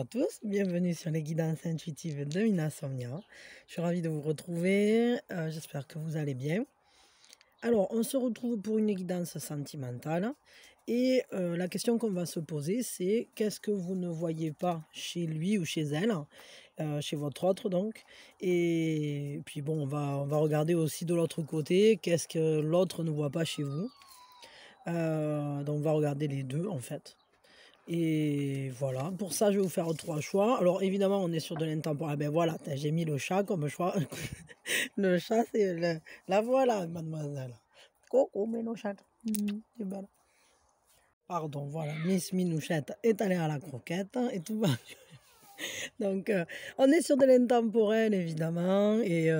à tous, bienvenue sur les guidances intuitives de Minasomnia. Je suis ravie de vous retrouver, j'espère que vous allez bien. Alors, on se retrouve pour une guidance sentimentale et la question qu'on va se poser, c'est qu'est-ce que vous ne voyez pas chez lui ou chez elle, chez votre autre donc. Et puis bon, on va regarder aussi de l'autre côté, qu'est-ce que l'autre ne voit pas chez vous. Donc on va regarder les deux en fait. Et voilà, pour ça, je vais vous faire 3 choix. Alors évidemment, on est sur de l'intemporel. Ben voilà, j'ai mis le chat comme choix. Le chat, c'est la voilà, mademoiselle. Coucou, Minouchette. C'est belle. Pardon, voilà, Miss Minouchette est allée à la croquette et tout va bien. Donc, on est sur de l'intemporel, évidemment. Et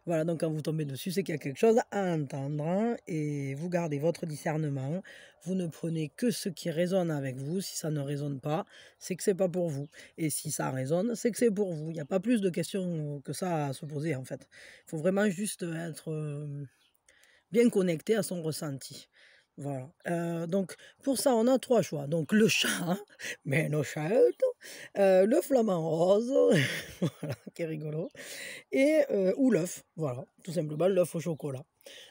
voilà, donc quand vous tombez dessus, c'est qu'il y a quelque chose à entendre. Hein, et vous gardez votre discernement. Vous ne prenez que ce qui résonne avec vous. Si ça ne résonne pas, c'est que c'est pas pour vous. Et si ça résonne, c'est que c'est pour vous. Il n'y a pas plus de questions que ça à se poser, en fait. Il faut vraiment juste être bien connecté à son ressenti. Voilà. Donc, pour ça, on a 3 choix. Donc, le chat, mais nos chats, le flamant rose, voilà, qui est rigolo, et ou l'œuf, voilà, tout simplement l'œuf au chocolat.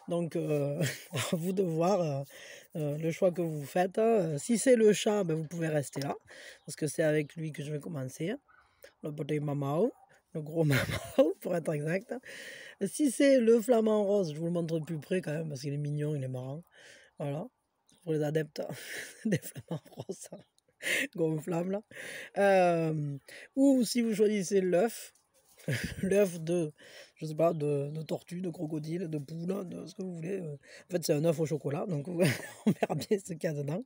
Donc, à vous de voir le choix que vous faites. Si c'est le chat, ben, vous pouvez rester là, parce que c'est avec lui que je vais commencer. Le petit mamao, le gros mamao, pour être exact. Si c'est le flamant rose, je vous le montre de plus près quand même, parce qu'il est mignon, il est marrant. Voilà, pour les adeptes des flamants roses gonflables. Ou si vous choisissez l'œuf, l'œuf de, je sais pas, de tortue, de crocodile, de poule, de ce que vous voulez. En fait, c'est un œuf au chocolat, donc on verra bien ce qu'il y a dedans.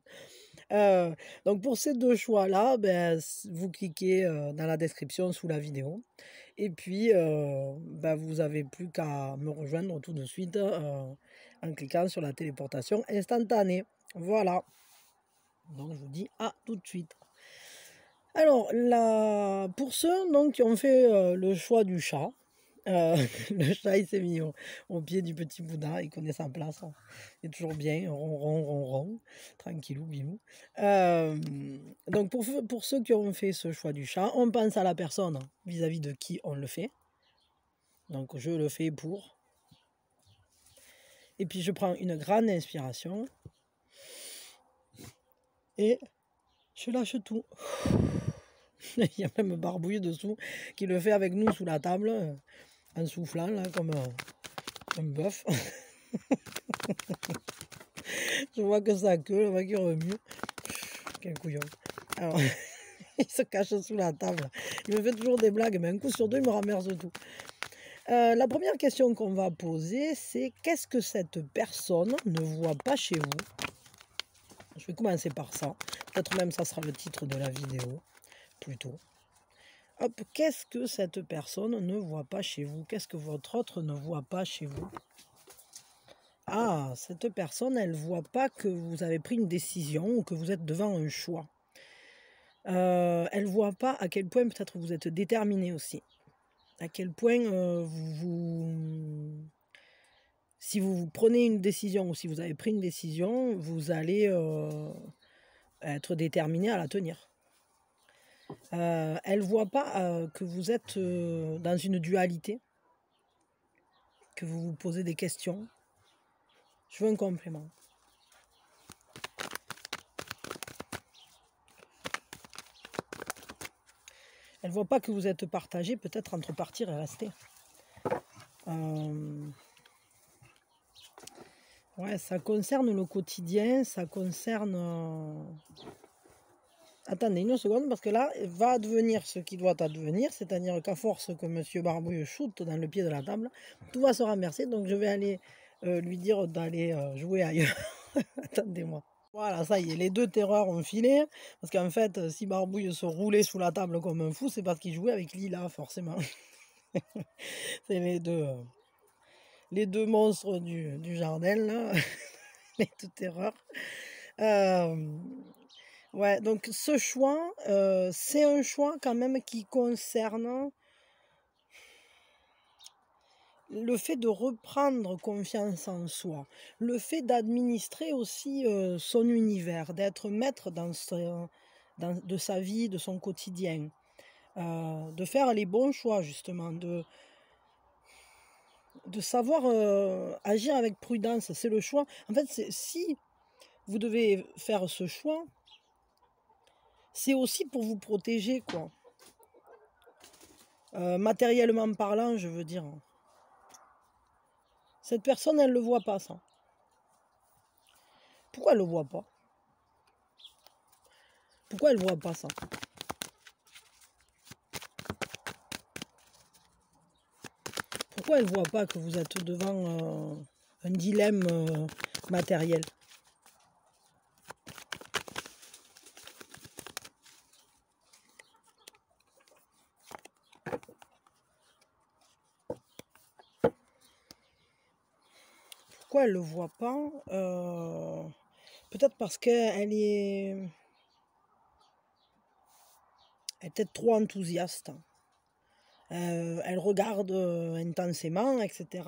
Donc pour ces 2 choix-là, ben, vous cliquez dans la description sous la vidéo. Et puis, ben, vous n'avez plus qu'à me rejoindre tout de suite en cliquant sur la téléportation instantanée. Voilà. Donc je vous dis à tout de suite. Alors, pour ceux donc, qui ont fait le choix du chat, le chat il s'est mis au pied du petit Bouddha, il connaît sa place, hein. Il est toujours bien, ronron, tranquillou, bimou. Donc pour ceux qui ont fait ce choix du chat, on pense à la personne vis-à-vis de qui on le fait. Donc je le fais pour. Et puis je prends une grande inspiration. Et je lâche tout. Il y a même Barbouille dessous qui le fait avec nous sous la table, en soufflant là comme un bœuf. Je vois que sa queue, le mec qui remue. Quel couillon. Alors, il se cache sous la table. Il me fait toujours des blagues, mais un coup sur deux, il me renverse tout. La première question qu'on va poser, c'est qu'est-ce que cette personne ne voit pas chez vous? Je vais commencer par ça. Peut-être même ça sera le titre de la vidéo, plutôt. Hop, qu'est-ce que cette personne ne voit pas chez vous? Qu'est-ce que votre autre ne voit pas chez vous? Ah, cette personne, elle ne voit pas que vous avez pris une décision ou que vous êtes devant un choix. Elle ne voit pas à quel point peut-être vous êtes déterminé aussi. À quel point si vous prenez une décision ou si vous avez pris une décision, vous allez être déterminé à la tenir. Elle ne voit pas que vous êtes dans une dualité, que vous vous posez des questions. Je veux un complément. Elle ne voit pas que vous êtes partagé peut-être entre partir et rester. Ouais, ça concerne le quotidien, ça concerne... Attendez une seconde, parce que là, va advenir ce qui doit advenir, c'est-à-dire qu'à force que M. Barbouille shoote dans le pied de la table, tout va se renverser, donc je vais aller lui dire d'aller jouer ailleurs. Attendez-moi. Voilà, ça y est, les 2 terreurs ont filé, parce qu'en fait, si Barbouille se roulait sous la table comme un fou, c'est parce qu'il jouait avec Lila, forcément. C'est les deux monstres du jardin, là, les 2 terreurs. Ouais, donc ce choix, c'est un choix quand même qui concerne le fait de reprendre confiance en soi, le fait d'administrer aussi son univers, d'être maître de sa vie, de son quotidien. De faire les bons choix, justement, de savoir agir avec prudence. C'est le choix. En fait, si vous devez faire ce choix, c'est aussi pour vous protéger, quoi. Matériellement parlant, je veux dire. Cette personne, elle ne le voit pas, ça. Pourquoi elle ne le voit pas? Pourquoi elle ne voit pas ça? Pourquoi elle ne voit pas que vous êtes devant un dilemme matériel? Pourquoi elle ne le voit pas? Peut-être parce qu'elle est peut-être trop enthousiaste. Elle regarde intensément, etc.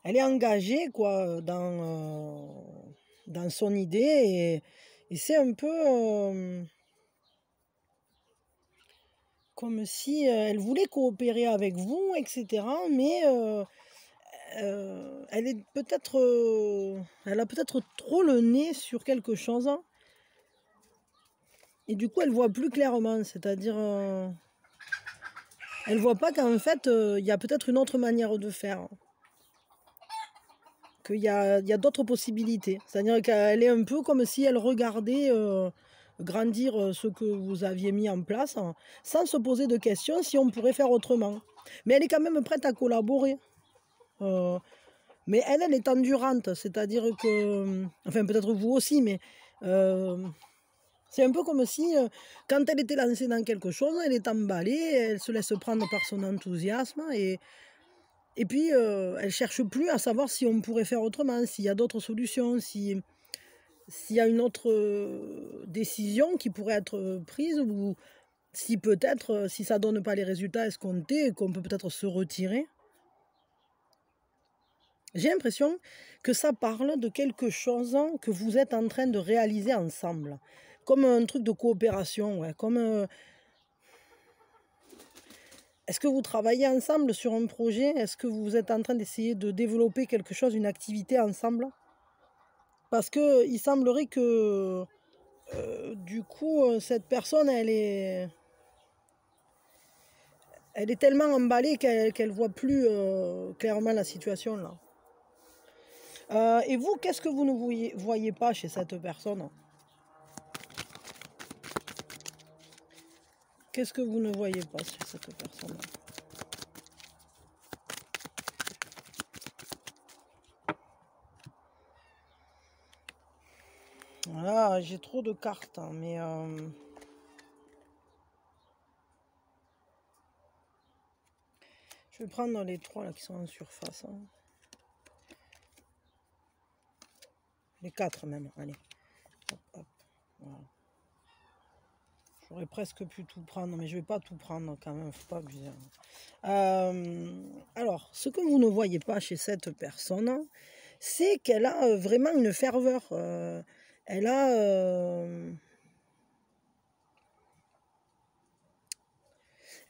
Elle est engagée, quoi, dans son idée, et c'est un peu comme si elle voulait coopérer avec vous, etc. Mais elle est peut-être, elle a peut-être trop le nez sur quelque chose, et du coup elle voit plus clairement, c'est-à-dire elle voit pas qu'en fait il y a peut-être une autre manière de faire, qu'il y a d'autres possibilités, c'est-à-dire qu'elle est un peu comme si elle regardait grandir ce que vous aviez mis en place, sans se poser de questions si on pourrait faire autrement. Mais elle est quand même prête à collaborer. Mais elle est endurante, c'est-à-dire que, enfin peut-être vous aussi, mais c'est un peu comme si quand elle était lancée dans quelque chose, elle est emballée, elle se laisse prendre par son enthousiasme, et puis elle ne cherche plus à savoir si on pourrait faire autrement, s'il y a d'autres solutions, s'il y a une autre décision qui pourrait être prise, ou si peut-être, si ça ne donne pas les résultats escomptés, qu'on peut peut-être se retirer. J'ai l'impression que ça parle de quelque chose que vous êtes en train de réaliser ensemble, comme un truc de coopération, ouais, comme... Est-ce que vous travaillez ensemble sur un projet? Est-ce que vous êtes en train d'essayer de développer quelque chose, une activité ensemble? Parce qu'il semblerait que, du coup, cette personne, elle est tellement emballée qu'elle voit plus clairement la situation, là. Et vous, qu'est-ce que vous ne voyez pas chez cette personne? Qu'est-ce que vous ne voyez pas chez cette personne? Voilà, j'ai trop de cartes, hein, mais je vais prendre les 3 là qui sont en surface, hein. Les 4 même, allez. Hop, hop, voilà. J'aurais presque pu tout prendre, mais je vais pas tout prendre quand même, faut pas abuser. Alors, ce que vous ne voyez pas chez cette personne, c'est qu'elle a vraiment une ferveur. Elle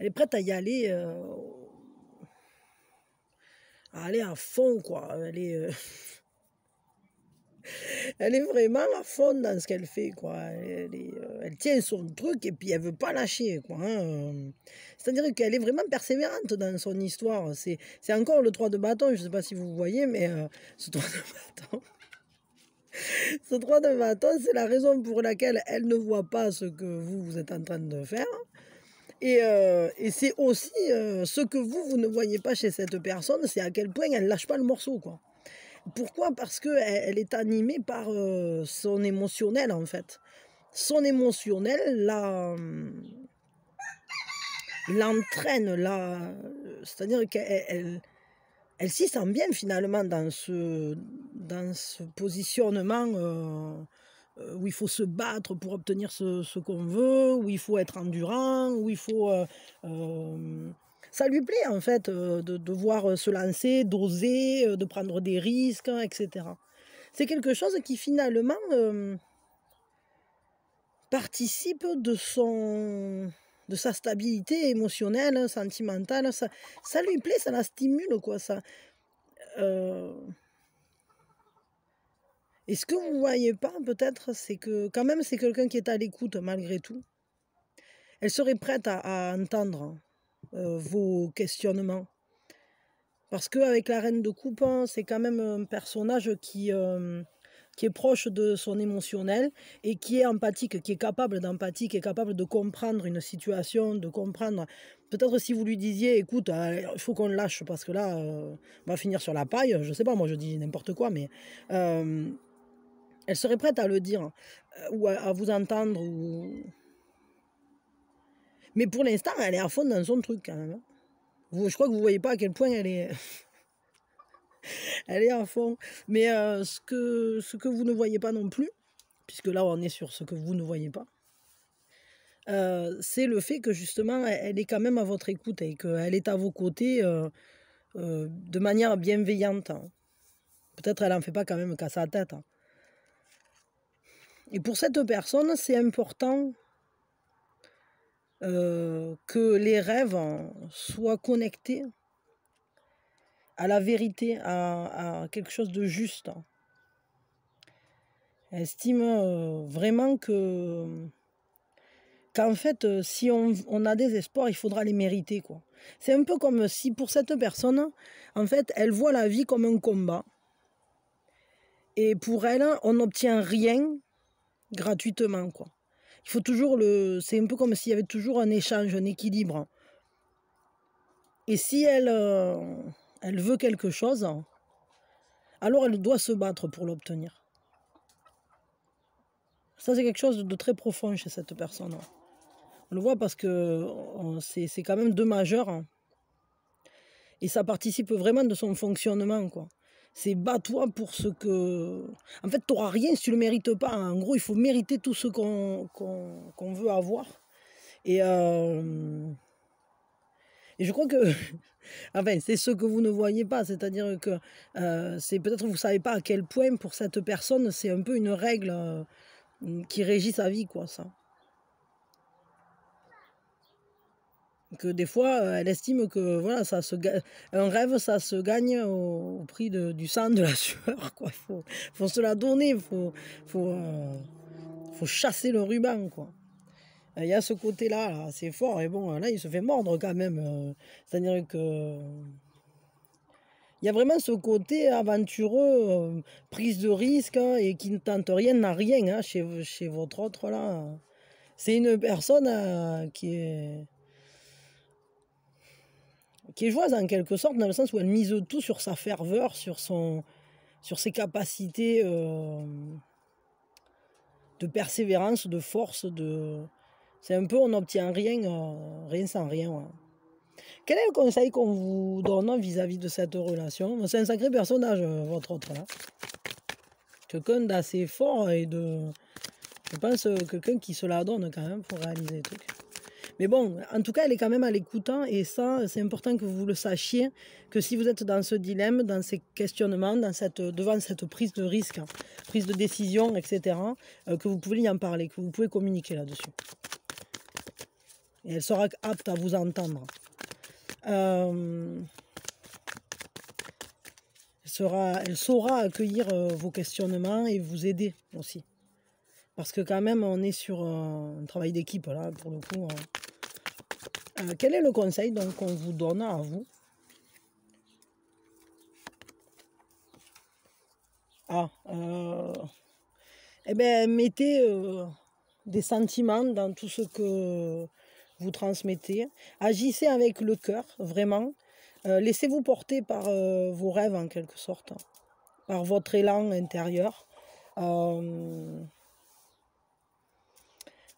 est prête à y aller, à fond, quoi. Elle est vraiment à fond dans ce qu'elle fait, quoi. Elle tient son truc et puis elle veut pas lâcher, quoi, hein. C'est-à-dire qu'elle est vraiment persévérante dans son histoire. C'est encore le 3 de bâton, je sais pas si vous voyez, mais ce 3 de bâton... Ce 3 de bâton, c'est la raison pour laquelle elle ne voit pas ce que vous êtes en train de faire. Et c'est aussi ce que vous ne voyez pas chez cette personne, c'est à quel point elle lâche pas le morceau, quoi. Pourquoi? Parce qu'elle est animée par son émotionnel, en fait. Son émotionnel l'entraîne, c'est-à-dire qu'elle s'y sent bien finalement dans ce positionnement où il faut se battre pour obtenir ce qu'on veut, où il faut être endurant, où il faut... ça lui plaît en fait de devoir se lancer, d'oser, de prendre des risques, etc. C'est quelque chose qui finalement participe de sa stabilité émotionnelle, sentimentale. Ça lui plaît, ça la stimule, quoi. Et ce que vous ne voyez pas, peut-être, c'est que quand même, c'est quelqu'un qui est à l'écoute malgré tout. Elle serait prête à entendre vos questionnements. Parce qu'avec la reine de coupe, hein, c'est quand même un personnage qui est proche de son émotionnel et qui est empathique, qui est capable d'empathie, qui est capable de comprendre une situation, de comprendre. Peut-être si vous lui disiez, écoute, il faut qu'on le lâche parce que là, on va finir sur la paille. Je sais pas, moi je dis n'importe quoi, mais elle serait prête à le dire ou à vous entendre. Mais pour l'instant, elle est à fond dans son truc quand même, hein. Je crois que vous voyez pas à quel point elle est, elle est à fond. Mais ce que vous ne voyez pas non plus, puisque là on est sur ce que vous ne voyez pas, c'est le fait que justement elle est quand même à votre écoute et qu'elle est à vos côtés de manière bienveillante, hein. Peut-être elle n'en fait pas quand même qu'à sa tête, hein. Et pour cette personne, c'est important que les rêves soient connectés à la vérité, à quelque chose de juste. Elle estime vraiment qu'en fait, si on a des espoirs, il faudra les mériter, quoi. C'est un peu comme si pour cette personne, en fait, elle voit la vie comme un combat. Et pour elle, on n'obtient rien gratuitement, quoi. Il faut toujours c'est un peu comme s'il y avait toujours un échange, un équilibre. Et si elle veut quelque chose, alors elle doit se battre pour l'obtenir. Ça, c'est quelque chose de très profond chez cette personne. On le voit parce que c'est quand même deux majeurs, hein. Et ça participe vraiment de son fonctionnement, quoi. C'est bats-toi pour ce que... En fait, tu n'auras rien si tu ne le mérites pas. En gros, il faut mériter tout ce qu'on veut avoir. Et je crois que... Enfin, c'est ce que vous ne voyez pas. C'est-à-dire que c'est peut-être vous ne savez pas à quel point, pour cette personne, c'est un peu une règle qui régit sa vie, quoi, ça. Que des fois, elle estime que voilà, un rêve, ça se gagne au prix du sang, de la sueur, quoi. Faut se la donner, faut, faut chasser le ruban, quoi. Il y a ce côté-là, là, c'est fort, et bon, là, il se fait mordre quand même. C'est-à-dire que... Il y a vraiment ce côté aventureux, prise de risque, hein, et qui ne tente rien n'a rien, hein, chez votre autre, là. C'est une personne qui est joueuse en quelque sorte, dans le sens où elle mise tout sur sa ferveur, sur ses capacités de persévérance, de force. C'est un peu, on n'obtient rien, rien sans rien. Ouais. Quel est le conseil qu'on vous donne vis-à-vis de cette relation? C'est un sacré personnage, votre autre, là. Quelqu'un d'assez fort et je pense, quelqu'un qui se la donne quand même pour réaliser les trucs. Mais bon, en tout cas, elle est quand même à l'écoute, hein, et ça, c'est important que vous le sachiez, que si vous êtes dans ce dilemme, dans ces questionnements, devant cette prise de risque, hein, prise de décision, etc., que vous pouvez y en parler, que vous pouvez communiquer là-dessus. Et elle sera apte à vous entendre. Elle saura accueillir vos questionnements et vous aider aussi. Parce que quand même, on est sur un travail d'équipe, là, pour le coup. Quel est le conseil donc qu'on vous donne à vous? Eh bien, mettez des sentiments dans tout ce que vous transmettez. Agissez avec le cœur, vraiment. Laissez-vous porter par vos rêves, en quelque sorte, par votre élan intérieur.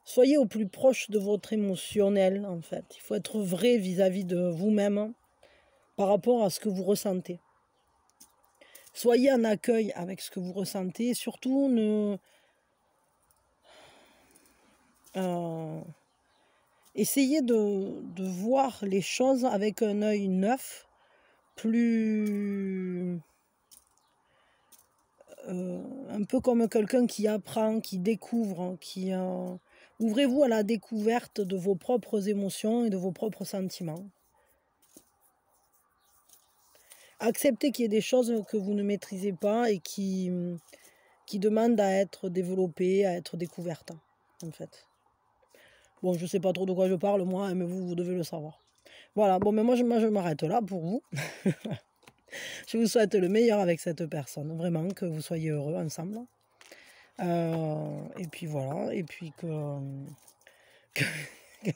Soyez au plus proche de votre émotionnel, en fait. Il faut être vrai vis-à-vis de vous-même par rapport à ce que vous ressentez. Soyez en accueil avec ce que vous ressentez. Surtout, essayez de voir les choses avec un œil neuf, plus... un peu comme quelqu'un qui apprend, qui découvre, Ouvrez-vous à la découverte de vos propres émotions et de vos propres sentiments. Acceptez qu'il y ait des choses que vous ne maîtrisez pas et qui demandent à être développées, à être découvertes, en fait. Bon, je ne sais pas trop de quoi je parle, moi, mais vous devez le savoir. Voilà, bon, mais moi je m'arrête là pour vous. Je vous souhaite le meilleur avec cette personne, vraiment, que vous soyez heureux ensemble. Et puis voilà, et puis que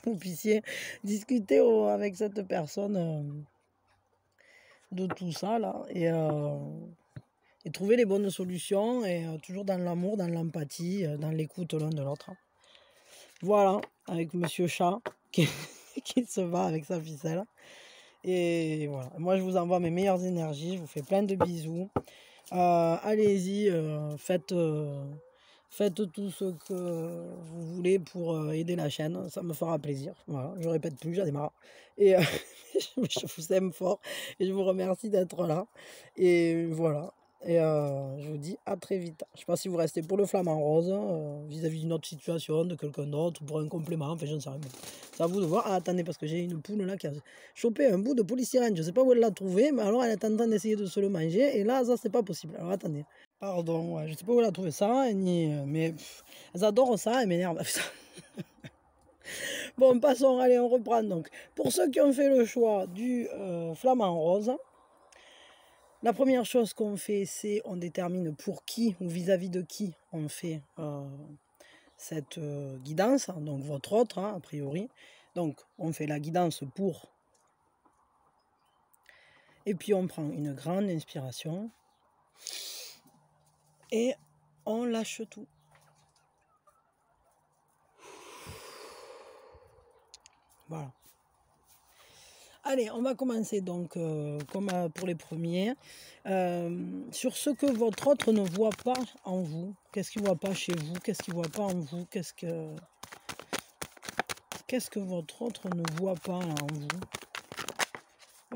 vous puissiez discuter avec cette personne de tout ça, là, et trouver les bonnes solutions, et toujours dans l'amour, dans l'empathie, dans l'écoute l'un de l'autre. Voilà, avec Monsieur Chat, qui se bat avec sa ficelle. Et voilà, moi je vous envoie mes meilleures énergies, je vous fais plein de bisous. Allez-y, faites tout ce que vous voulez pour aider la chaîne, ça me fera plaisir. Voilà, je répète plus, j'en ai marre. Et je vous aime fort et je vous remercie d'être là. Et voilà. Et je vous dis à très vite. Je ne sais pas si vous restez pour le flamant rose, vis-à-vis d'une autre situation, de quelqu'un d'autre, ou pour un complément, enfin je ne sais rien. C'est à vous de voir. Ah, attendez, parce que j'ai une poule là qui a chopé un bout de polystyrène. Je ne sais pas où elle l'a trouvé, mais alors elle est en train d'essayer de se le manger. Et là, ça, c'est pas possible. Alors attendez. Pardon, ouais, je ne sais pas où elle a trouvé ça, mais elles adorent ça, elles m'énervent. Bon, passons, allez, on reprend donc. Pour ceux qui ont fait le choix du flamant rose, la première chose qu'on fait, c'est on détermine pour qui ou vis-à-vis de qui on fait cette guidance, donc votre autre, hein, a priori. Donc, on fait la guidance pour. Et puis, on prend une grande inspiration. Et on lâche tout. Voilà. Allez, on va commencer donc, comme pour les premiers, sur ce que votre autre ne voit pas en vous. Qu'est-ce qu'il ne voit pas chez vous? Qu'est-ce qu'il ne voit pas en vous? Qu'est-ce que votre autre ne voit pas là, en vous?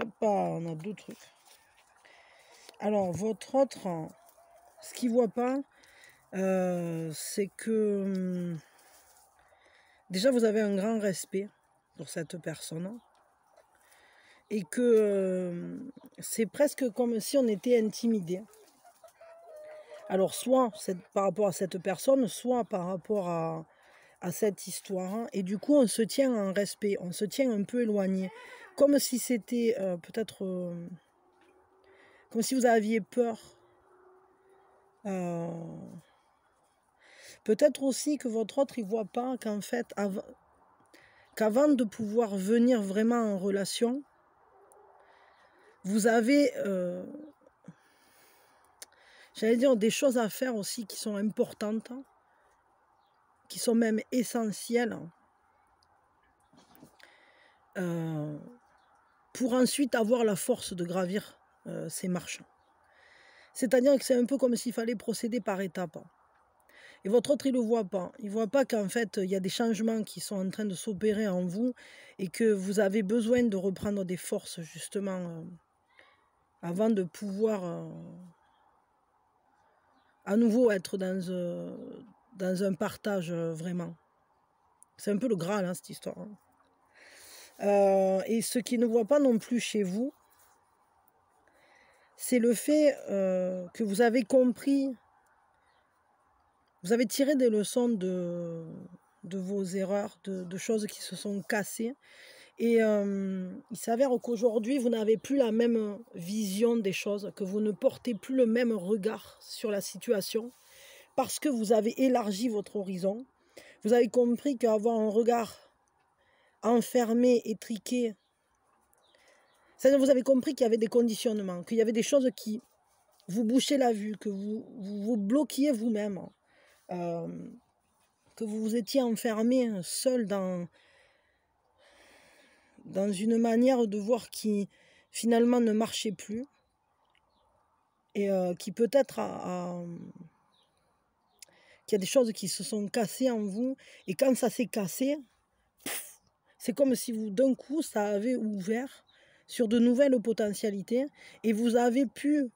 Hop, on a deux trucs. Alors, votre autre, ce qu'il ne voit pas, c'est que déjà vous avez un grand respect pour cette personne. Et que c'est presque comme si on était intimidé. Alors soit par rapport à cette personne, soit par rapport à cette histoire. Et du coup, on se tient en respect, on se tient un peu éloigné. Comme si c'était peut-être... comme si vous aviez peur. Peut-être aussi que votre autre, il ne voit pas qu'en fait, qu'avant de pouvoir venir vraiment en relation, vous avez... j'allais dire des choses à faire aussi qui sont importantes, qui sont même essentielles, pour ensuite avoir la force de gravir ces marches. C'est-à-dire que c'est un peu comme s'il fallait procéder par étapes. Et votre autre, il ne le voit pas. Il ne voit pas qu'en fait, il y a des changements qui sont en train de s'opérer en vous et que vous avez besoin de reprendre des forces, justement, avant de pouvoir à nouveau être dans un partage vraiment. C'est un peu le Graal, hein, cette histoire. Et ce qu'il ne voit pas non plus chez vous, c'est le fait que vous avez compris, vous avez tiré des leçons de vos erreurs, de choses qui se sont cassées. Et il s'avère qu'aujourd'hui, vous n'avez plus la même vision des choses, que vous ne portez plus le même regard sur la situation, parce que vous avez élargi votre horizon. Vous avez compris qu'avoir un regard enfermé, étriqué, c'est-à-dire vous avez compris qu'il y avait des conditionnements, qu'il y avait des choses qui vous bouchaient la vue, que vous bloquiez vous-même, que vous vous étiez enfermé seul dans une manière de voir qui finalement ne marchait plus et qui peut-être qu'il y a des choses qui se sont cassées en vous, et quand ça s'est cassé, c'est comme si vous d'un coup ça avait ouvert sur de nouvelles potentialités et vous avez pu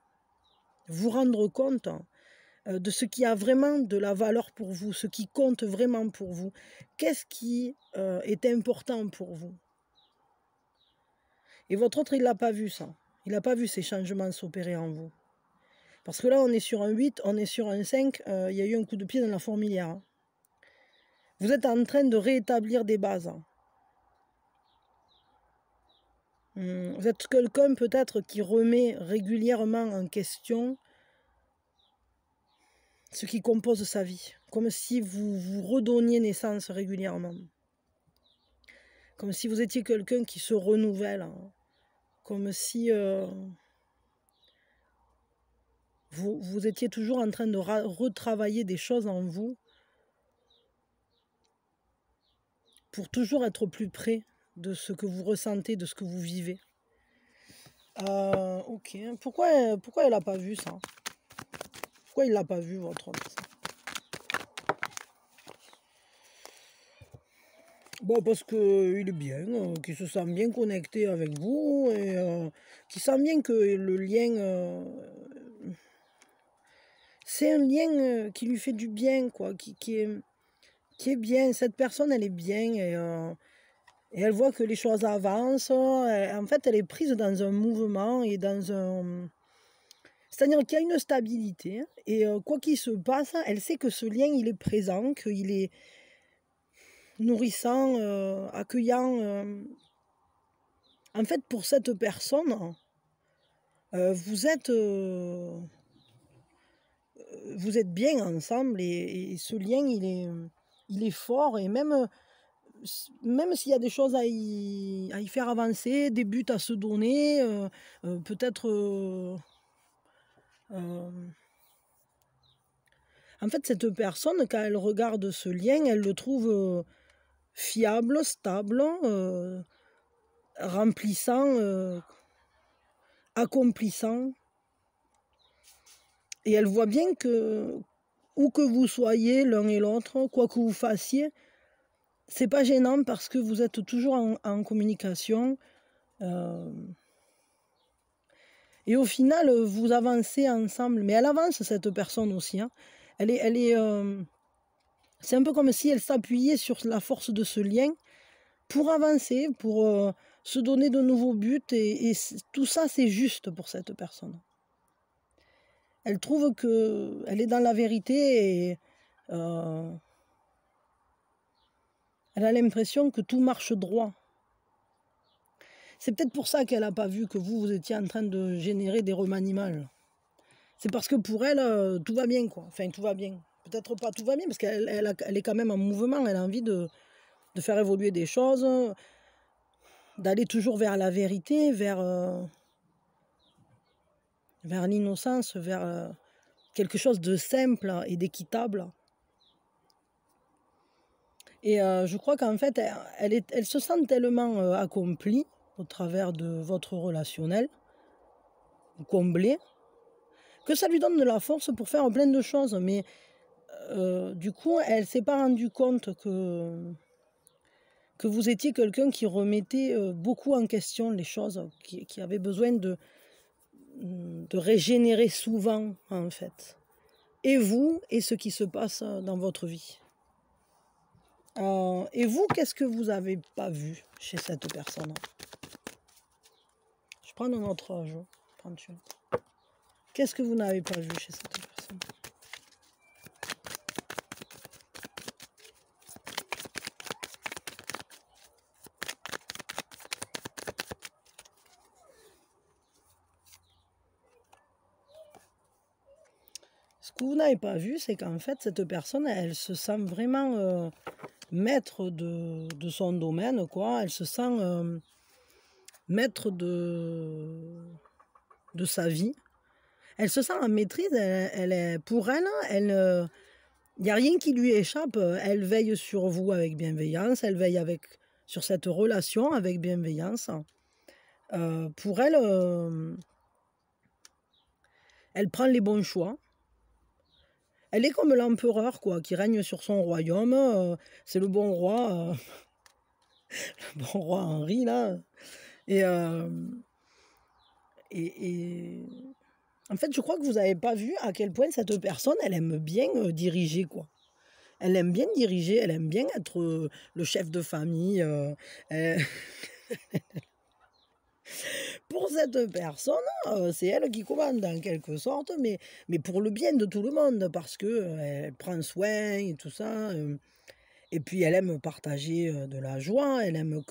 vous rendre compte de ce qui a vraiment de la valeur pour vous, ce qui compte vraiment pour vous. Qu'est-ce qui est important pour vous? Et votre autre, il ne l'a pas vu ça. Il n'a pas vu ces changements s'opérer en vous. Parce que là, on est sur un 8, on est sur un 5, il y a eu un coup de pied dans la fourmilière. Hein. Vous êtes en train de rétablir des bases. Hein. Vous êtes quelqu'un peut-être qui remet régulièrement en question ce qui compose sa vie. Comme si vous vous redonniez naissance régulièrement. Comme si vous étiez quelqu'un qui se renouvelle. Hein. Comme si vous étiez toujours en train de retravailler des choses en vous pour toujours être plus près de ce que vous ressentez, de ce que vous vivez. Ok. Pourquoi elle n'a pas vu ça? Pourquoi il l'a pas vu, votre homme? Bon, parce qu'il est bien, qu'il se sent bien connecté avec vous et qu'il sent bien que le lien, c'est un lien qui lui fait du bien, quoi, qui est bien. Cette personne, elle est bien et elle voit que les choses avancent. En fait, elle est prise dans un mouvement et dans un... C'est-à-dire qu'il y a une stabilité et quoi qu'il se passe, elle sait que ce lien, il est présent, qu'il est nourrissant, accueillant. En fait, pour cette personne, vous êtes bien ensemble et ce lien, il est fort et même s'il y a des choses à y faire avancer, des buts à se donner, peut-être... en fait, cette personne, quand elle regarde ce lien, elle le trouve fiable, stable, remplissant, accomplissant. Et elle voit bien que, où que vous soyez, l'un et l'autre, quoi que vous fassiez, c'est pas gênant parce que vous êtes toujours en communication. Et au final, vous avancez ensemble. Mais elle avance, cette personne aussi. Hein. C'est un peu comme si elle s'appuyait sur la force de ce lien pour avancer, pour se donner de nouveaux buts. Et tout ça, c'est juste pour cette personne. Elle trouve qu'elle est dans la vérité et elle a l'impression que tout marche droit. C'est peut-être pour ça qu'elle n'a pas vu que vous étiez en train de générer des remaniements. C'est parce que pour elle, tout va bien, quoi. Enfin, tout va bien. Peut-être pas tout va bien, parce qu'elle est quand même en mouvement. Elle a envie de faire évoluer des choses, d'aller toujours vers la vérité, vers l'innocence, vers quelque chose de simple et d'équitable. Et je crois qu'en fait, elle se sent tellement accomplie au travers de votre relationnel, comblée, que ça lui donne de la force pour faire plein de choses. Mais du coup, elle ne s'est pas rendue compte que vous étiez quelqu'un qui remettait beaucoup en question les choses, qui avait besoin de régénérer souvent, en fait. Et vous, et ce qui se passe dans votre vie. Et vous, qu'est-ce que vous n'avez pas vu chez cette personne? Je prends un autre jeu. Qu'est-ce que vous n'avez pas vu chez cette personne? Ce que vous n'avez pas vu, c'est qu'en fait, cette personne, elle se sent vraiment maître de son domaine, quoi. Elle se sent maître de sa vie. Elle se sent en maîtrise. Pour elle, il n'y a rien qui lui échappe. Elle veille sur vous avec bienveillance. Elle veille sur cette relation avec bienveillance. Pour elle, elle prend les bons choix. Elle est comme l'empereur, quoi, qui règne sur son royaume. C'est le bon roi, le bon roi Henri, là. Et En fait, je crois que vous n'avez pas vu à quel point cette personne, elle aime bien diriger, quoi. Elle aime bien diriger, elle aime bien être le chef de famille. Elle- Pour cette personne, c'est elle qui commande en quelque sorte, mais pour le bien de tout le monde, parce que elle prend soin et tout ça. Et puis elle aime partager de la joie, elle aime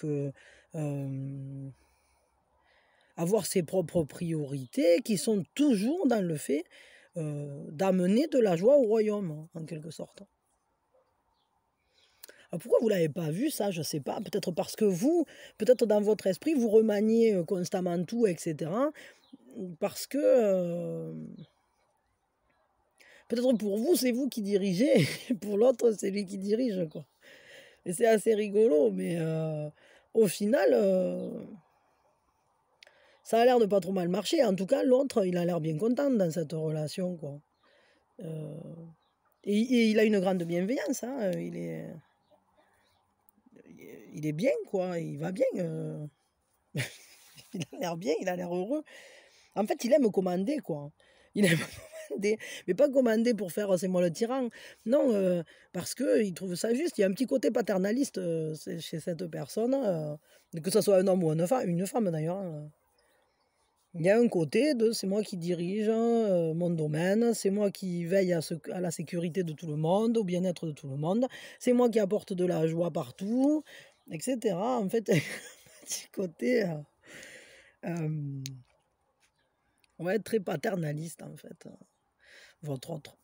avoir ses propres priorités qui sont toujours dans le fait d'amener de la joie au royaume, en quelque sorte. Alors pourquoi vous ne l'avez pas vu, ça, je ne sais pas. Peut-être parce que vous, peut-être dans votre esprit, vous remaniez constamment tout, etc. Parce que peut-être pour vous, c'est vous qui dirigez, et pour l'autre, c'est lui qui dirige, quoi. Et c'est assez rigolo, mais au final, ça a l'air de pas trop mal marcher. En tout cas, l'autre, il a l'air bien content dans cette relation, quoi. Euh, et il a une grande bienveillance, hein. Il est bien, quoi. Il va bien. Il a l'air bien, il a l'air heureux. En fait, il aime commander, quoi. Il aime commander, mais pas commander pour faire c'est moi le tyran. Non, parce qu'il trouve ça juste. Il y a un petit côté paternaliste chez cette personne, que ce soit un homme ou une femme d'ailleurs. Il y a un côté de c'est moi qui dirige mon domaine, c'est moi qui veille à la sécurité de tout le monde, au bien-être de tout le monde, c'est moi qui apporte de la joie partout, etc. En fait, un petit côté ouais, très paternaliste, en fait, votre autre.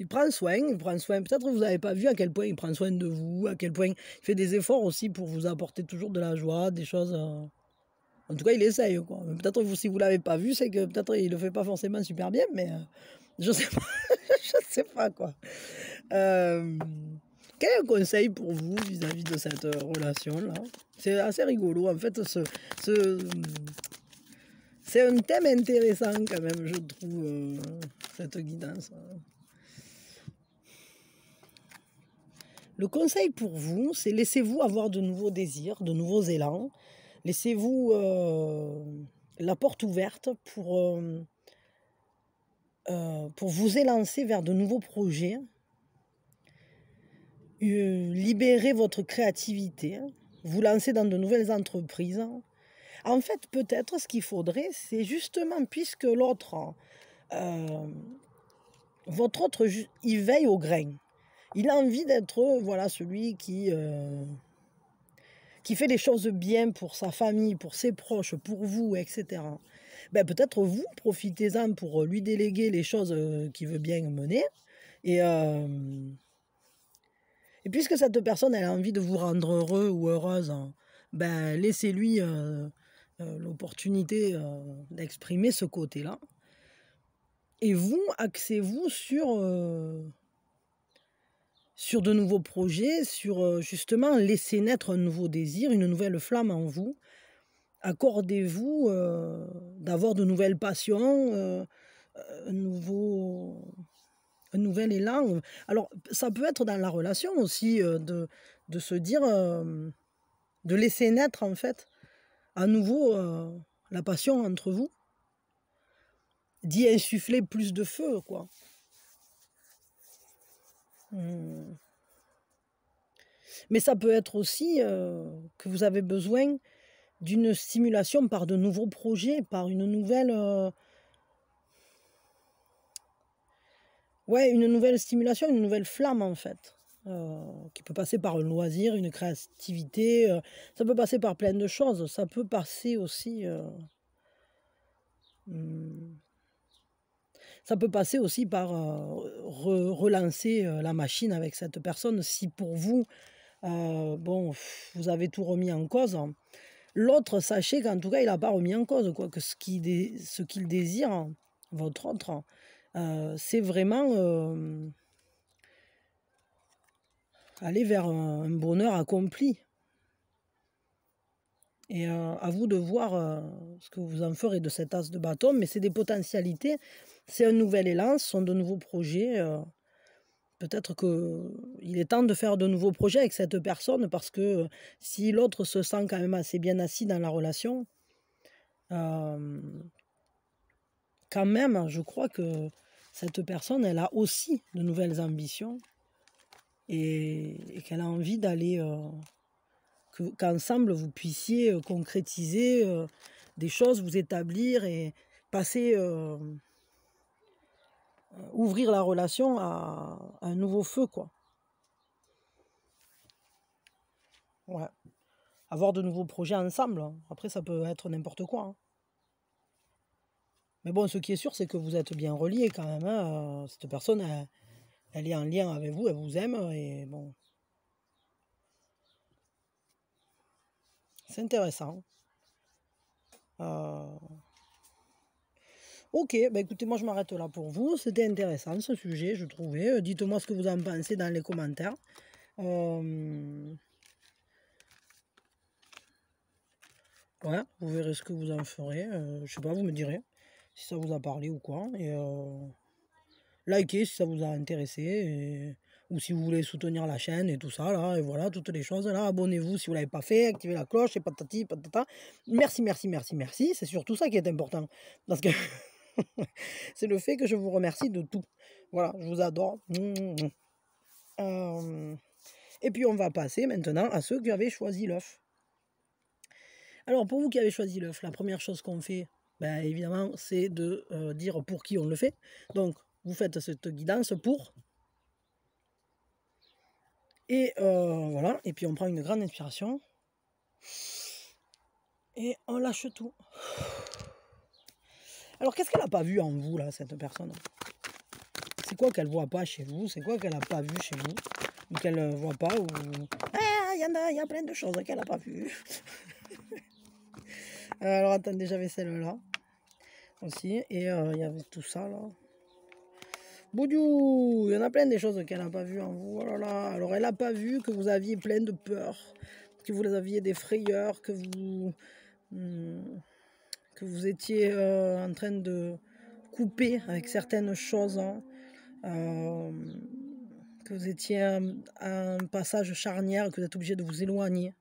Il prend soin, il prend soin. Peut-être que vous n'avez pas vu à quel point il prend soin de vous, à quel point il fait des efforts aussi pour vous apporter toujours de la joie, des choses. En tout cas, il essaye, quoi. Peut-être que si vous ne l'avez pas vu, c'est que peut-être il ne le fait pas forcément super bien, mais je ne sais pas. Je sais pas, quoi. Quel est le conseil pour vous vis-à-vis de cette relation-là? C'est assez rigolo, en fait, c'est un thème intéressant quand même, je trouve, cette guidance. Le conseil pour vous, c'est laissez-vous avoir de nouveaux désirs, de nouveaux élans. Laissez-vous la porte ouverte pour vous élancer vers de nouveaux projets. Libérer votre créativité. Vous lancer dans de nouvelles entreprises. En fait, peut-être ce qu'il faudrait, c'est justement, puisque l'autre, votre autre, il veille au grain. Il a envie d'être voilà, celui qui fait les choses bien pour sa famille, pour ses proches, pour vous, etc. Ben, peut-être vous, profitez-en pour lui déléguer les choses qu'il veut bien mener. Et puisque cette personne elle a envie de vous rendre heureux ou heureuse, ben, laissez-lui l'opportunité d'exprimer ce côté-là. Et vous, axez-vous sur de nouveaux projets, sur justement laisser naître un nouveau désir, une nouvelle flamme en vous. Accordez-vous d'avoir de nouvelles passions, un nouvel élan. Alors, ça peut être dans la relation aussi, de se dire, de laisser naître en fait à nouveau la passion entre vous, d'y insuffler plus de feu, quoi. Mais ça peut être aussi que vous avez besoin d'une stimulation par de nouveaux projets, par une nouvelle stimulation, une nouvelle flamme en fait, qui peut passer par un loisir, une créativité, ça peut passer par plein de choses, ça peut passer aussi par relancer la machine avec cette personne si pour vous, bon, vous avez tout remis en cause. L'autre, sachez qu'en tout cas, il n'a pas remis en cause, quoi, que ce qu'il désire, votre autre, c'est vraiment aller vers un bonheur accompli. Et à vous de voir ce que vous en ferez de cet as de bâton, mais c'est des potentialités, c'est un nouvel élan, ce sont de nouveaux projets. Peut-être qu'il est temps de faire de nouveaux projets avec cette personne, parce que si l'autre se sent quand même assez bien assis dans la relation, Quand même, je crois que cette personne, elle a aussi de nouvelles ambitions et qu'elle a envie d'aller, qu'ensemble vous puissiez concrétiser des choses, vous établir et passer, ouvrir la relation à un nouveau feu, quoi. Ouais. Avoir de nouveaux projets ensemble. Après, ça peut être n'importe quoi, hein. Mais bon, ce qui est sûr, c'est que vous êtes bien reliés quand même, hein. Cette personne, elle est en lien avec vous, elle vous aime et bon, c'est intéressant. Ok, bah écoutez, moi je m'arrête là pour vous. C'était intéressant ce sujet, je trouvais. Dites-moi ce que vous en pensez dans les commentaires. Ouais, vous verrez ce que vous en ferez. Je sais pas, vous me direz si ça vous a parlé ou quoi. Et likez si ça vous a intéressé. Ou si vous voulez soutenir la chaîne et tout ça, là. Et voilà, toutes les choses là. Abonnez-vous si vous ne l'avez pas fait. Activez la cloche et patati patata. Merci, merci, merci, merci. C'est surtout ça qui est important. Parce que c'est le fait que je vous remercie de tout. Voilà, je vous adore. Et puis on va passer maintenant à ceux qui avaient choisi l'œuf. Alors pour vous qui avez choisi l'œuf, la première chose qu'on fait, ben, évidemment, c'est de dire pour qui on le fait. Donc vous faites cette guidance pour. Et voilà, et puis on prend une grande inspiration. Et on lâche tout. Alors qu'est-ce qu'elle n'a pas vu en vous, là, cette personne? C'est quoi qu'elle ne voit pas chez vous? C'est quoi qu'elle n'a pas vu chez vous? Ou qu'elle ne voit pas? Ou... Ah, il y a plein de choses qu'elle n'a pas vues. Alors attendez, j'avais celle-là aussi. Et il y avait tout ça, là. Boudiou, il y en a plein des choses qu'elle n'a pas vues en vous. Oh là là. Alors elle n'a pas vu que vous aviez plein de peur, que vous aviez des frayeurs, que vous étiez en train de couper avec certaines choses, hein. Que vous étiez à un passage charnière, que vous êtes obligé de vous éloigner.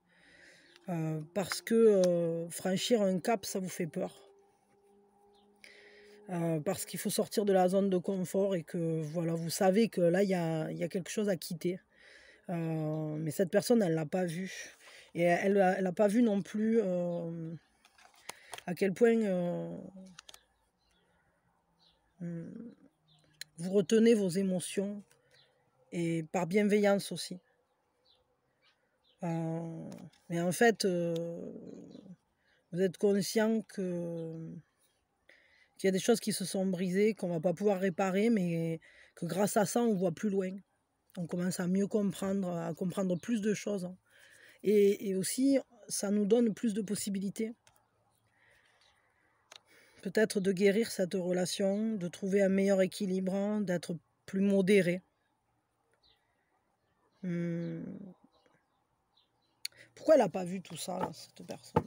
Parce que franchir un cap, ça vous fait peur. Parce qu'il faut sortir de la zone de confort et que voilà, vous savez que là, il y a quelque chose à quitter. Mais cette personne, elle ne l'a pas vu. Et elle n'a pas vu non plus à quel point vous retenez vos émotions et par bienveillance aussi. Mais en fait, vous êtes conscient qu'il y a des choses qui se sont brisées, qu'on ne va pas pouvoir réparer, mais que grâce à ça, on voit plus loin. On commence à mieux comprendre, à comprendre plus de choses. Et aussi, ça nous donne plus de possibilités. Peut-être de guérir cette relation, de trouver un meilleur équilibre, d'être plus modéré. Pourquoi elle n'a pas vu tout ça, là, cette personne?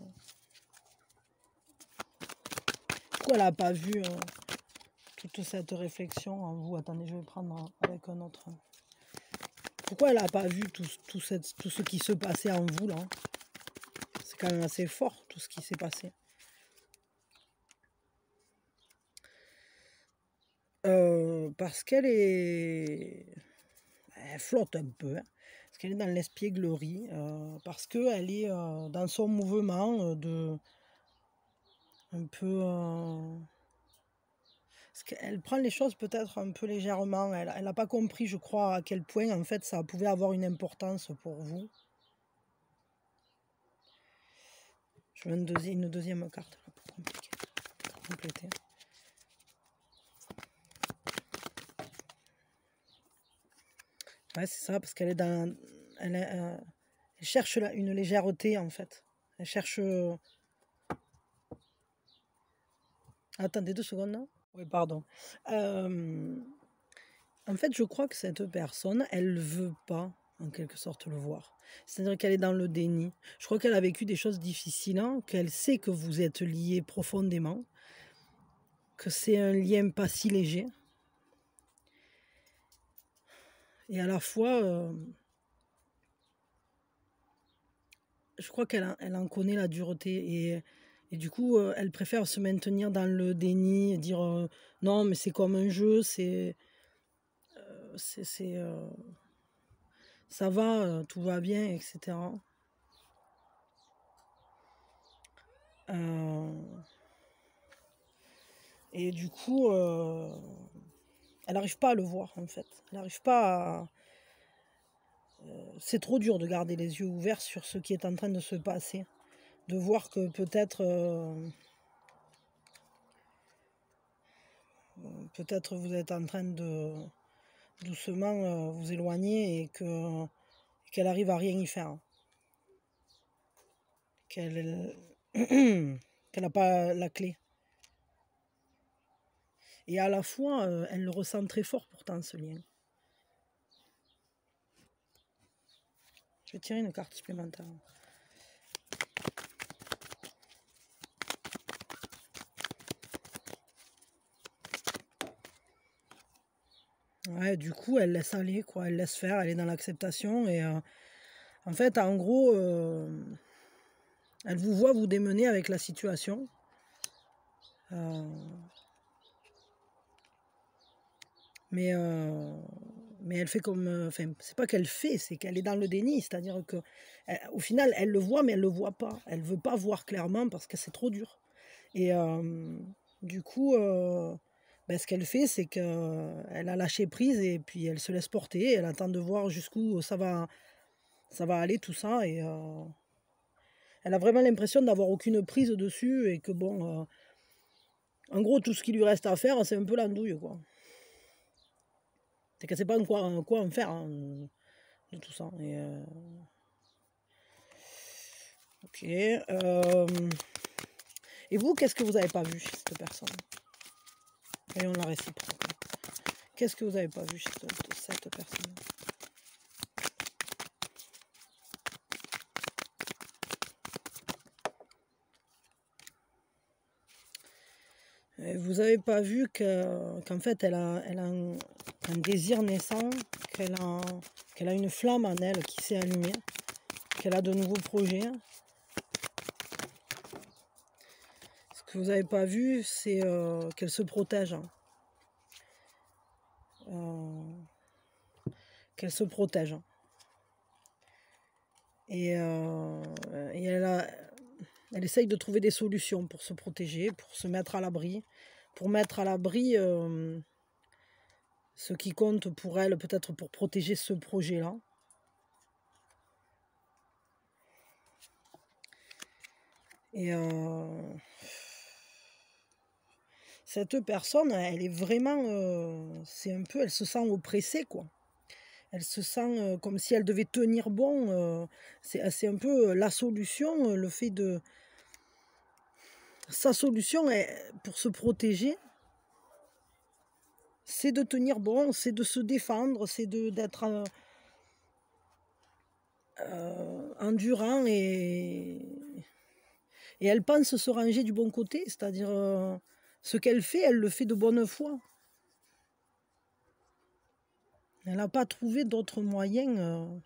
Pourquoi elle n'a pas vu toute cette réflexion en vous? Attendez, je vais prendre avec un autre. Pourquoi elle n'a pas vu tout ce qui se passait en vous, là? C'est quand même assez fort, tout ce qui s'est passé. Parce qu'elle flotte un peu, hein. Parce qu'elle est dans l'espièglerie, parce qu'elle est dans son mouvement de un peu... parce qu'elle prend les choses peut-être un peu légèrement. Elle n'a pas compris, je crois, à quel point en fait ça pouvait avoir une importance pour vous. Je veux une deuxième carte là, pour compléter. Ouais, c'est ça, parce qu'elle est dans... Elle cherche une légèreté, en fait. Elle cherche... Attendez 2 secondes, là. Oui, pardon. En fait, je crois que cette personne, elle ne veut pas, en quelque sorte, le voir. C'est-à-dire qu'elle est dans le déni. Je crois qu'elle a vécu des choses difficiles, hein, qu'elle sait que vous êtes liés profondément, que c'est un lien pas si léger. Et à la fois... je crois qu'elle en connaît la dureté et Et du coup, elle préfère se maintenir dans le déni et dire non, mais c'est comme un jeu, ça va, tout va bien, etc. Et du coup, elle n'arrive pas à le voir en fait. Elle n'arrive pas à... C'est trop dur de garder les yeux ouverts sur ce qui est en train de se passer. De voir que peut-être vous êtes en train de doucement vous éloigner et qu'elle arrive à rien y faire. Qu'elle n'a pas la clé. Et à la fois, elle le ressent très fort pourtant, ce lien. Je vais tirer une carte supplémentaire. Ouais, du coup, elle laisse aller, quoi. Elle laisse faire, elle est dans l'acceptation. Et en fait, en gros, elle vous voit vous démener avec la situation. Mais elle fait comme... Enfin, c'est pas qu'elle fait, c'est qu'elle est dans le déni. C'est-à-dire que au final, elle le voit, mais elle le voit pas. Elle veut pas voir clairement parce que c'est trop dur. Et du coup, ce qu'elle fait, c'est qu'elle a lâché prise et puis elle se laisse porter. Elle attend de voir jusqu'où ça va aller, tout ça. Et elle a vraiment l'impression d'avoir aucune prise dessus et que bon... en gros, tout ce qui lui reste à faire, c'est un peu l'andouille, quoi. C'est qu'elle sait pas quoi en faire de tout ça. Et, ok. Et vous, qu'est-ce que vous n'avez pas vu chez cette personne? Voyons la réciproque. Qu'est-ce que vous n'avez pas vu chez cette personne? Et vous n'avez pas vu qu'en fait, elle a un désir naissant, qu'elle a une flamme en elle qui s'est allumée, qu'elle a de nouveaux projets. Ce que vous n'avez pas vu, c'est qu'elle se protège. Qu'elle se protège. Et elle essaye de trouver des solutions pour se protéger, pour se mettre à l'abri, pour mettre à l'abri ce qui compte pour elle, peut-être pour protéger ce projet-là. Et cette personne, elle est vraiment, c'est un peu, elle se sent oppressée, quoi. Elle se sent comme si elle devait tenir bon. C'est un peu la solution, le fait de... Sa solution pour se protéger, c'est de tenir bon, c'est de se défendre, c'est d'être endurant et elle pense se ranger du bon côté, c'est-à-dire ce qu'elle fait, elle le fait de bonne foi. Elle n'a pas trouvé d'autres moyens.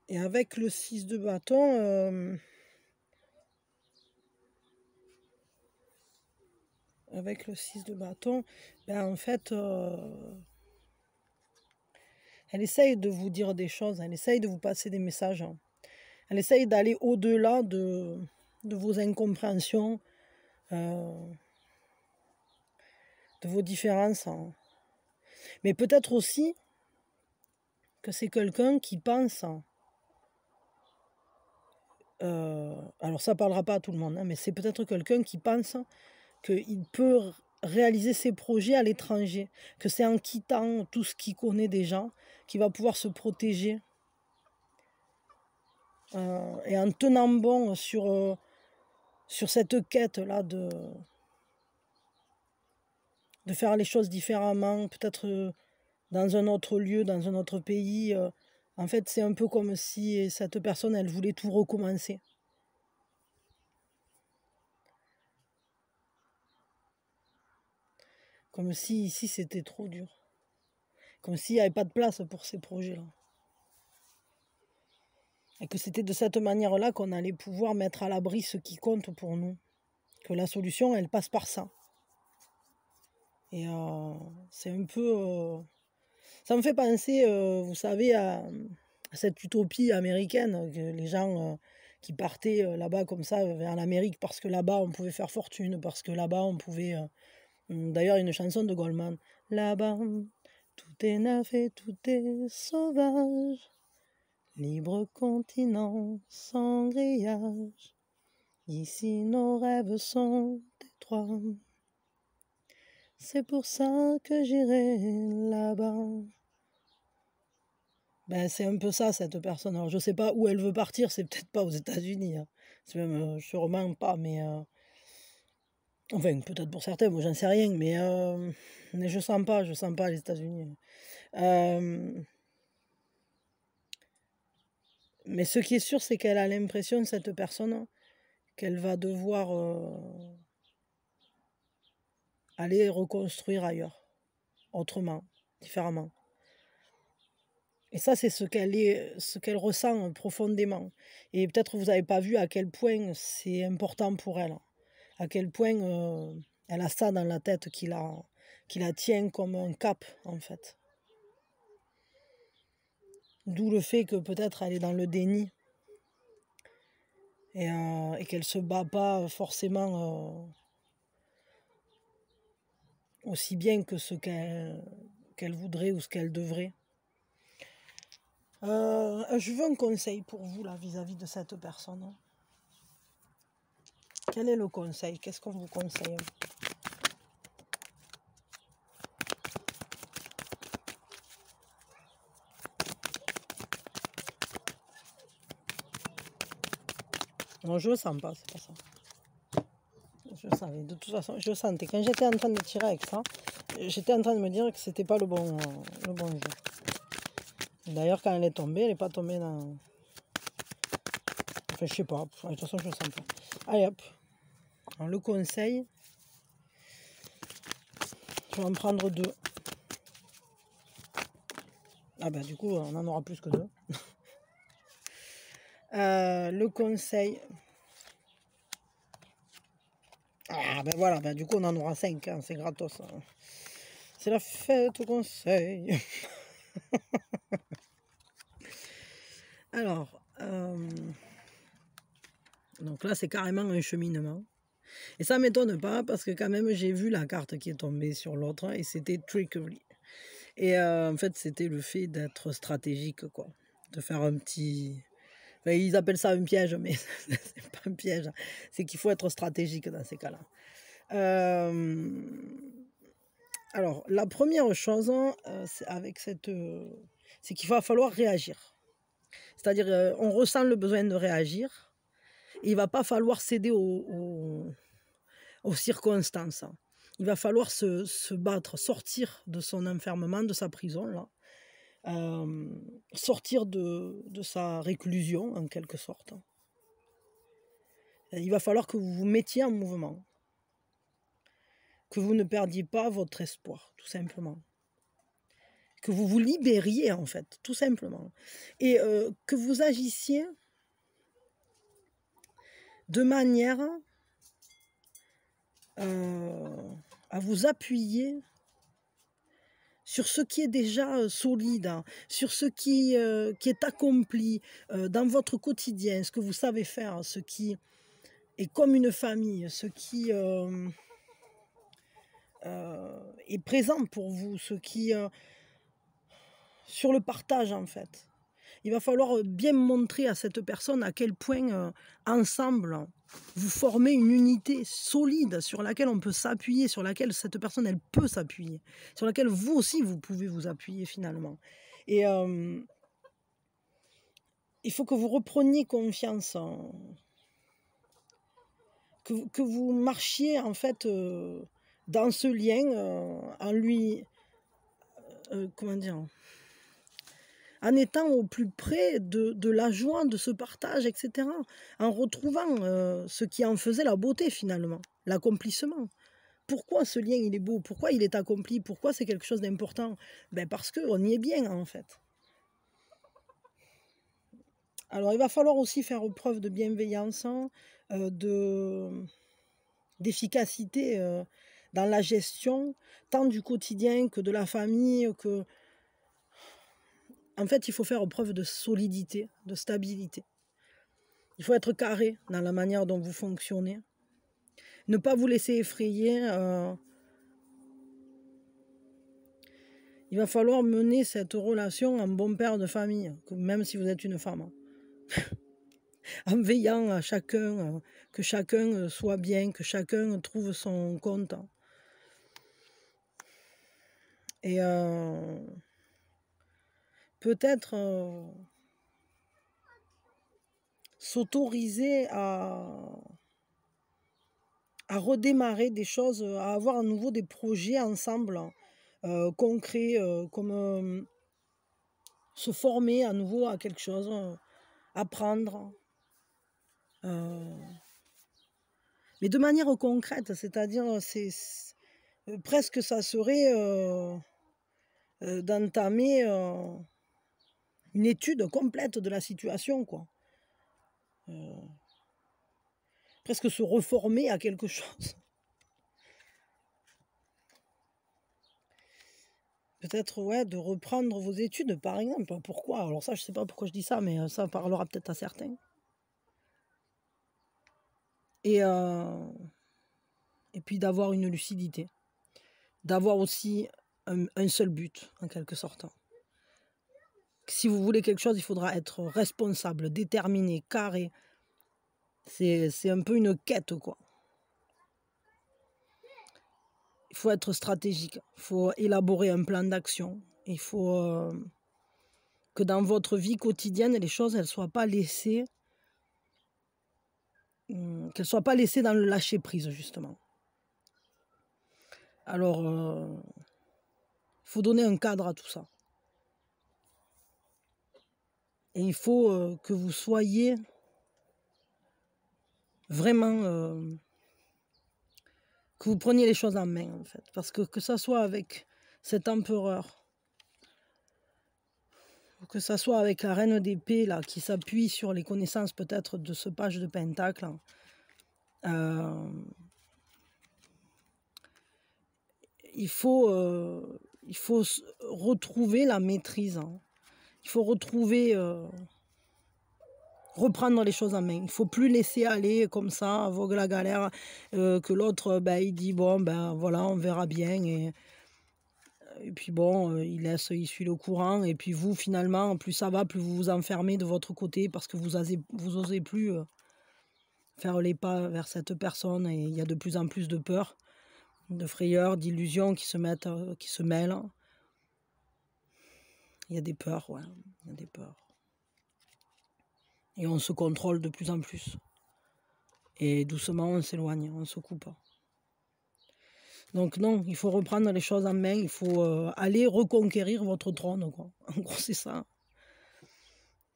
Et avec le 6 de bâton, en fait, elle essaye de vous dire des choses, elle essaye de vous passer des messages. Elle essaye d'aller au-delà de vos incompréhensions, de vos différences. Mais peut-être aussi que c'est quelqu'un qui pense... alors ça ne parlera pas à tout le monde, mais c'est peut-être quelqu'un qui pense qu'il peut réaliser ses projets à l'étranger, que c'est en quittant tout ce qu'il connaît déjà qu'il va pouvoir se protéger. Et en tenant bon sur cette quête-là de faire les choses différemment, peut-être dans un autre lieu, dans un autre pays. En fait, c'est un peu comme si cette personne, elle voulait tout recommencer. Comme si ici, c'était trop dur. Comme s'il n'y avait pas de place pour ces projets-là. Et que c'était de cette manière-là qu'on allait pouvoir mettre à l'abri ce qui compte pour nous. Que la solution, elle passe par ça. Et c'est un peu... ça me fait penser, vous savez, à cette utopie américaine, que les gens qui partaient là-bas comme ça, vers l'Amérique, parce que là-bas, on pouvait faire fortune, parce que là-bas, on pouvait... d'ailleurs, une chanson de Goldman. Là-bas, tout est neuf et tout est sauvage. Libre continent sans grillage, ici nos rêves sont étroits. C'est pour ça que j'irai là-bas. Ben, c'est un peu ça, cette personne. Alors, je sais pas où elle veut partir, c'est peut-être pas aux États-Unis. Hein. C'est même sûrement pas, mais. Enfin, peut-être pour certains, moi j'en sais rien, mais je sens pas les États-Unis. Mais ce qui est sûr, c'est qu'elle a l'impression, cette personne, qu'elle va devoir aller reconstruire ailleurs, autrement, différemment. Et ça, c'est ce qu'elle ressent profondément. Et peut-être vous n'avez pas vu à quel point c'est important pour elle, à quel point elle a ça dans la tête qui la tient comme un cap, en fait. D'où le fait que peut-être elle est dans le déni et qu'elle ne se bat pas forcément aussi bien que ce qu'elle voudrait ou ce qu'elle devrait. Je veux un conseil pour vous là vis-à-vis de cette personne. Quel est le conseil? Qu'est-ce qu'on vous conseille? Non, je le sens pas, c'est pas ça. Je savais, de toute façon, je sentais. Quand j'étais en train de tirer avec ça, j'étais en train de me dire que c'était pas le bon jeu. D'ailleurs, quand elle est tombée, elle n'est pas tombée dans... Enfin, je sais pas. De toute façon, je le sens pas. Allez, hop. Alors, le conseil, je vais en prendre 2. Ah ben, du coup, on en aura plus que 2. Le conseil... Ah ben voilà, ben du coup on en aura 5, hein, c'est gratos. Hein. C'est la fête au conseil. Alors, donc là c'est carrément un cheminement. Et ça m'étonne pas parce que quand même j'ai vu la carte qui est tombée sur l'autre et c'était trickery. Et en fait c'était le fait d'être stratégique, quoi. De faire un petit... Enfin, ils appellent ça un piège, mais c'est pas un piège. C'est qu'il faut être stratégique dans ces cas-là. Alors, la première chose, c'est qu'il va falloir réagir. C'est-à-dire, on ressent le besoin de réagir. Et il ne va pas falloir céder aux circonstances. Il va falloir se battre, sortir de son enfermement, de sa prison, là. Sortir de sa réclusion, en quelque sorte. Il va falloir que vous vous mettiez en mouvement. Que vous ne perdiez pas votre espoir, tout simplement. Que vous vous libériez, en fait, tout simplement. Et que vous agissiez de manière à vous appuyer sur ce qui est déjà solide, hein, sur ce qui est accompli dans votre quotidien, ce que vous savez faire, ce qui est comme une famille, ce qui est présent pour vous, ce qui... sur le partage, en fait. Il va falloir bien montrer à cette personne à quel point, ensemble, vous formez une unité solide sur laquelle on peut s'appuyer, sur laquelle cette personne, elle peut s'appuyer, sur laquelle vous aussi, vous pouvez vous appuyer finalement. Et il faut que vous repreniez confiance, que vous marchiez en fait dans ce lien en lui... comment dire, en étant au plus près de la joie de ce partage, etc. En retrouvant ce qui en faisait la beauté finalement, l'accomplissement. pourquoi ce lien il est beau? Pourquoi il est accompli? Pourquoi c'est quelque chose d'important? Ben parce qu'on y est bien en fait. Alors il va falloir aussi faire preuve de bienveillance, d'efficacité dans la gestion, tant du quotidien que de la famille, que... En fait, il faut faire preuve de solidité, de stabilité. Il faut être carré dans la manière dont vous fonctionnez. Ne pas vous laisser effrayer. Il va falloir mener cette relation en bon père de famille, même si vous êtes une femme. En veillant à chacun, que chacun soit bien, que chacun trouve son compte. Et peut-être s'autoriser à redémarrer des choses, à avoir à nouveau des projets ensemble, concrets, comme se former à nouveau à quelque chose, apprendre. Mais de manière concrète, c'est-à-dire presque ça serait d'entamer une étude complète de la situation, quoi. Presque se reformer à quelque chose. Peut-être, ouais, de reprendre vos études, par exemple. Pourquoi? Alors ça, je sais pas pourquoi je dis ça, mais ça parlera peut-être à certains. Et puis d'avoir une lucidité. D'avoir aussi un seul but, en quelque sorte. Si vous voulez quelque chose, il faudra être responsable, déterminé, carré. C'est un peu une quête, quoi. Il faut être stratégique, il faut élaborer un plan d'action. Il faut que dans votre vie quotidienne, les choses, elles ne soient pas laissées, qu'elles soient pas laissées dans le lâcher-prise, justement. Alors, il faut donner un cadre à tout ça. Et il faut que vous soyez vraiment... que vous preniez les choses en main, en fait. Parce que ça soit avec cet empereur, que ça soit avec la reine d'épée, là, qui s'appuie sur les connaissances peut-être de ce page de pentacle, il faut retrouver la maîtrise. Il faut reprendre les choses en main. Il ne faut plus laisser aller comme ça, vogue la galère, que l'autre, il dit, bon, voilà, on verra bien. Et puis bon, il suit le courant. Et puis vous, finalement, plus ça va, plus vous vous enfermez de votre côté parce que vous osez plus faire les pas vers cette personne. Et il y a de plus en plus de peur, de frayeur, d'illusions qui se mêlent. Il y a des peurs, ouais, il y a des peurs. Et on se contrôle de plus en plus. Et doucement, on s'éloigne, on se coupe. Donc non, il faut reprendre les choses en main, il faut aller reconquérir votre trône, quoi. En gros, c'est ça.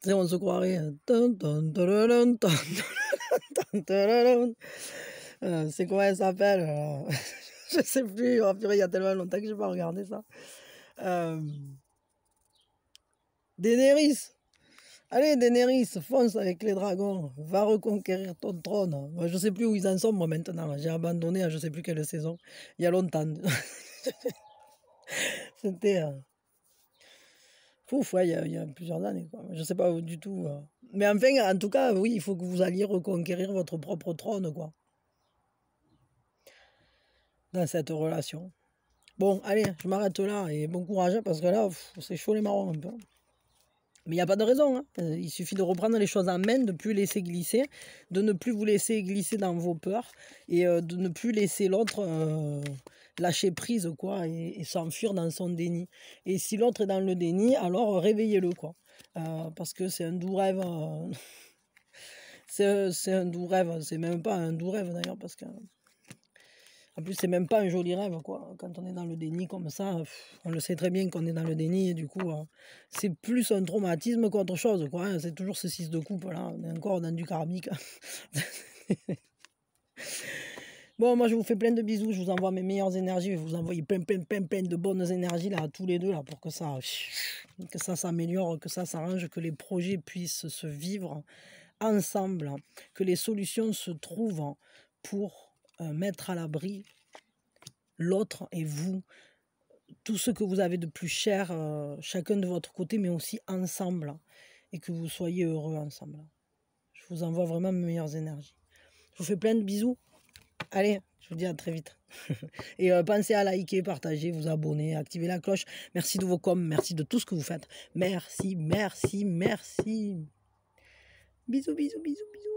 Tu sais, on se croirait... c'est comment elle s'appelle je sais plus, oh, purée, il y a tellement longtemps que je n'ai pas regardé ça. Daenerys. Allez, Daenerys, fonce avec les dragons, va reconquérir ton trône. Moi, je ne sais plus où ils en sont, moi, maintenant. J'ai abandonné à je ne sais plus quelle saison. Il y a longtemps. C'était... Pouf, ouais, il y a plusieurs années, quoi. Je ne sais pas du tout. Mais enfin, en tout cas, oui, il faut que vous alliez reconquérir votre propre trône, quoi. Dans cette relation. Bon, allez, je m'arrête là et bon courage, parce que là, c'est chaud les marrons un peu. Mais il n'y a pas de raison, hein. Il suffit de reprendre les choses en main, de ne plus laisser glisser, de ne plus vous laisser glisser dans vos peurs et de ne plus laisser l'autre lâcher prise, quoi, et s'enfuir dans son déni. Et si l'autre est dans le déni, alors réveillez-le, quoi. Parce que c'est un doux rêve. C'est un doux rêve, c'est même pas un doux rêve d'ailleurs, parce que... En plus, c'est même pas un joli rêve, quoi. Quand on est dans le déni comme ça, on le sait très bien qu'on est dans le déni, et du coup, c'est plus un traumatisme qu'autre chose, quoi. Hein. C'est toujours ce 6 de coupe, là. On est encore dans du karmique. Bon, moi, je vous fais plein de bisous. Je vous envoie mes meilleures énergies. Je vais vous envoyer plein de bonnes énergies là, à tous les deux là, pour que ça s'améliore, que ça s'arrange, que les projets puissent se vivre ensemble, que les solutions se trouvent pour mettre à l'abri l'autre et vous, tout ce que vous avez de plus cher, chacun de votre côté, mais aussi ensemble, et que vous soyez heureux ensemble. Je vous envoie vraiment mes meilleures énergies. Je vous fais plein de bisous. Allez, je vous dis à très vite. Et pensez à liker, partager, vous abonner, activer la cloche. Merci de vos coms, merci de tout ce que vous faites. Merci, merci, merci. Bisous, bisous, bisous, bisous.